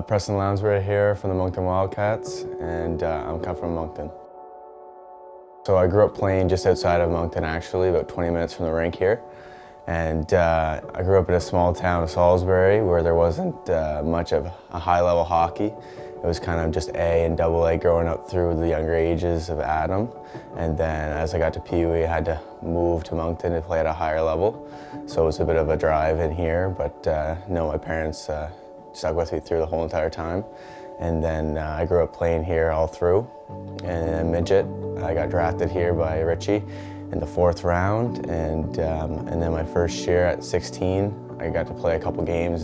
Preston Lounsbury here from the Moncton Wildcats, and I'm cut from Moncton. So I grew up playing just outside of Moncton actually, about 20 minutes from the rink here. And I grew up in a small town of Salisbury where there wasn't much of a high-level hockey. It was kind of just A and AA growing up through the younger ages of Adam. And then as I got to Pee Wee, I had to move to Moncton to play at a higher level. So it was a bit of a drive in here, but no, my parents stuck with me through the whole entire time. And then I grew up playing here all through. And midget, I got drafted here by Richie in the 4th round. And then my first year at 16, I got to play a couple games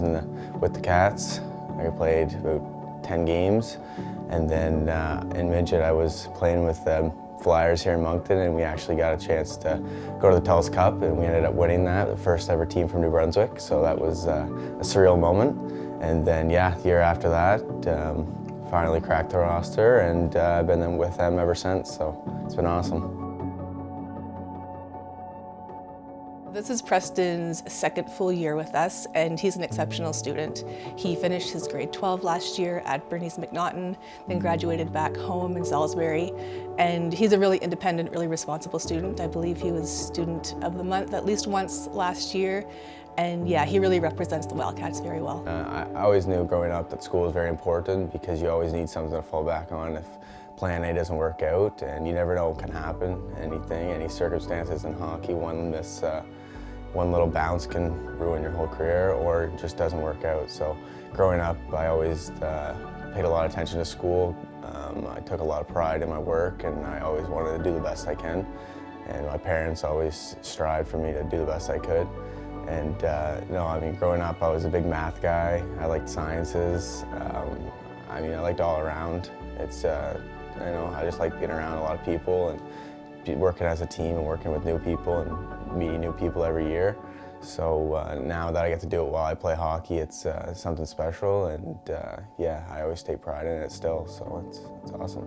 with the Cats. I played about 10 games. And then in midget, I was playing with the Flyers here in Moncton, and we actually got a chance to go to the TELUS Cup, and we ended up winning that, the first ever team from New Brunswick. So that was a surreal moment. And then, yeah, the year after that, finally cracked the roster, and I've been with them ever since, so it's been awesome. This is Preston's 2nd full year with us, and he's an exceptional student. He finished his grade 12 last year at Bernice McNaughton, then graduated back home in Salisbury. And he's a really independent, really responsible student. I believe he was Student of the Month at least once last year. And yeah, he really represents the Wildcats very well. I always knew growing up that school was very important because you always need something to fall back on if plan A doesn't work out, and you never know what can happen, any circumstances in hockey. One little bounce can ruin your whole career, or it just doesn't work out. So growing up, I always paid a lot of attention to school. I took a lot of pride in my work, and I always wanted to do the best I can. And my parents always strived for me to do the best I could. And growing up, I was a big math guy. I liked sciences. I liked all around. I just like being around a lot of people and working as a team and working with new people and meeting new people every year. So now that I get to do it while I play hockey, it's something special, and yeah, I always take pride in it still, so it's awesome.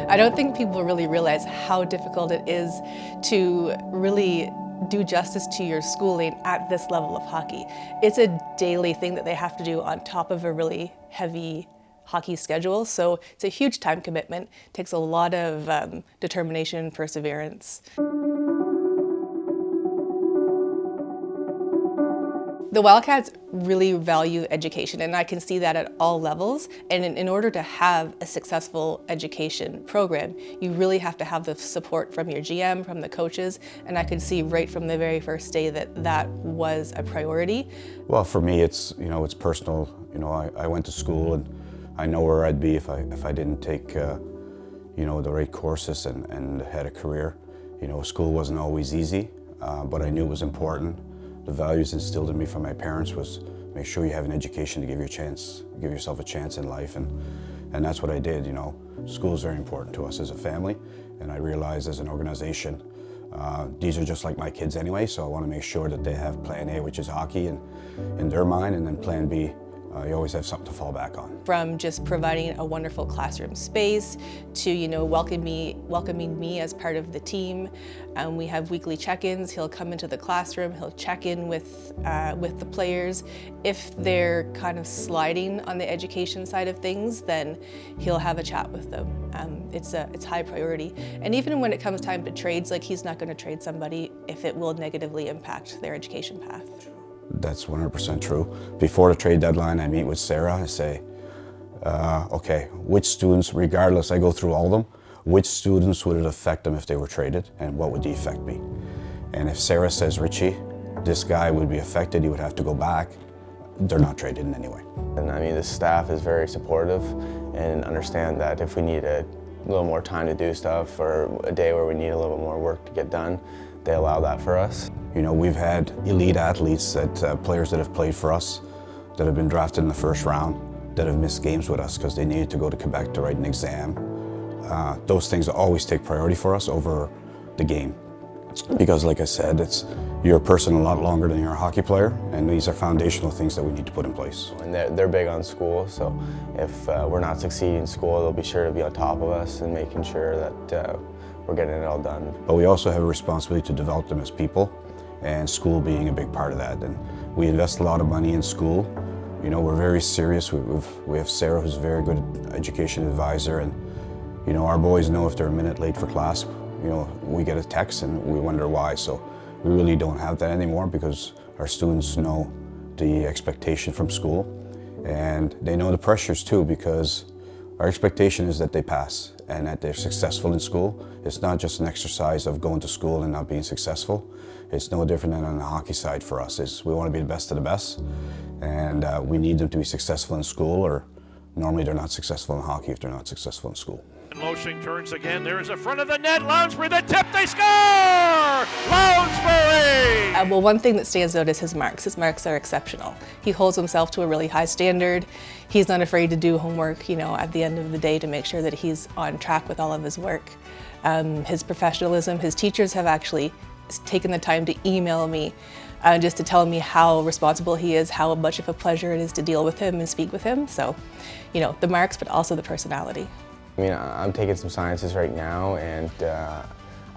I don't think people really realize how difficult it is to really do justice to your schooling at this level of hockey. It's a daily thing that they have to do on top of a really heavy hockey schedule, so it's a huge time commitment. It takes a lot of determination and perseverance. The Wildcats really value education, and I can see that at all levels. And in order to have a successful education program, you really have to have the support from your GM, from the coaches, and I could see right from the very first day that that was a priority. Well, for me, it's personal. I went to school, and I know where I'd be if I didn't take the right courses and had a career. School wasn't always easy, but I knew it was important. The values instilled in me from my parents was make sure you have an education to give yourself a chance in life, and that's what I did. School is very important to us as a family, and I realized as an organization, these are just like my kids anyway, so I want to make sure that they have plan A, which is hockey, in their mind, and then plan B. You always have something to fall back on. From just providing a wonderful classroom space to welcoming me as part of the team. We have weekly check-ins. He'll come into the classroom, he'll check in with the players. If they're kind of sliding on the education side of things, then he'll have a chat with them. It's high priority. And even when it comes time to trades, he's not going to trade somebody if it will negatively impact their education path. That's 100% true. Before the trade deadline, I meet with Sarah. I say, okay, which students, regardless, I go through all of them, which students would it affect them if they were traded, and what would the effect be? And if Sarah says, Richie, this guy would be affected, he would have to go back, they're not traded in any way. And the staff is very supportive and understand that if we need a little more time to do stuff, or a day where we need a little bit more work to get done, they allow that for us. We've had elite athletes, players that have played for us, that have been drafted in the 1st round, that have missed games with us because they needed to go to Quebec to write an exam. Those things always take priority for us over the game. Because like I said, you're a person a lot longer than you're a hockey player, and these are foundational things that we need to put in place. And they're big on school, so if we're not succeeding in school, they'll be sure to be on top of us and making sure that we're getting it all done. But we also have a responsibility to develop them as people. and school being a big part of that. And we invest a lot of money in school. You know, we're very serious. We have Sarah, who's a very good education advisor, and you know, our boys know if they're a minute late for class, you know, we get a text and we wonder why. So we really don't have that anymore because our students know the expectation from school, and they know the pressures too, because our expectation is that they pass and that they're successful in school. It's not just an exercise of going to school and not being successful. It's no different than on the hockey side for us. We want to be the best of the best, and we need them to be successful in school, or normally they're not successful in hockey if they're not successful in school. Motion turns again. There's a front of the net. Lounsbury, the tip, they score! Lounsbury! Well, one thing that stands out is his marks. His marks are exceptional. He holds himself to a really high standard. He's not afraid to do homework, you know, at the end of the day to make sure that he's on track with all of his work. His professionalism, his teachers have actually taken the time to email me just to tell me how responsible he is, how much of a pleasure it is to deal with him and speak with him. So, you know, the marks, but also the personality. I mean, I'm taking some sciences right now, and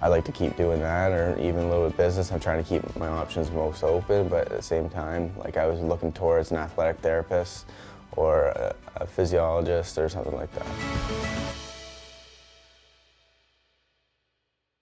I like to keep doing that, or even a little bit of business. I'm trying to keep my options most open, but at the same time, like, I was looking towards an athletic therapist or a physiologist or something like that.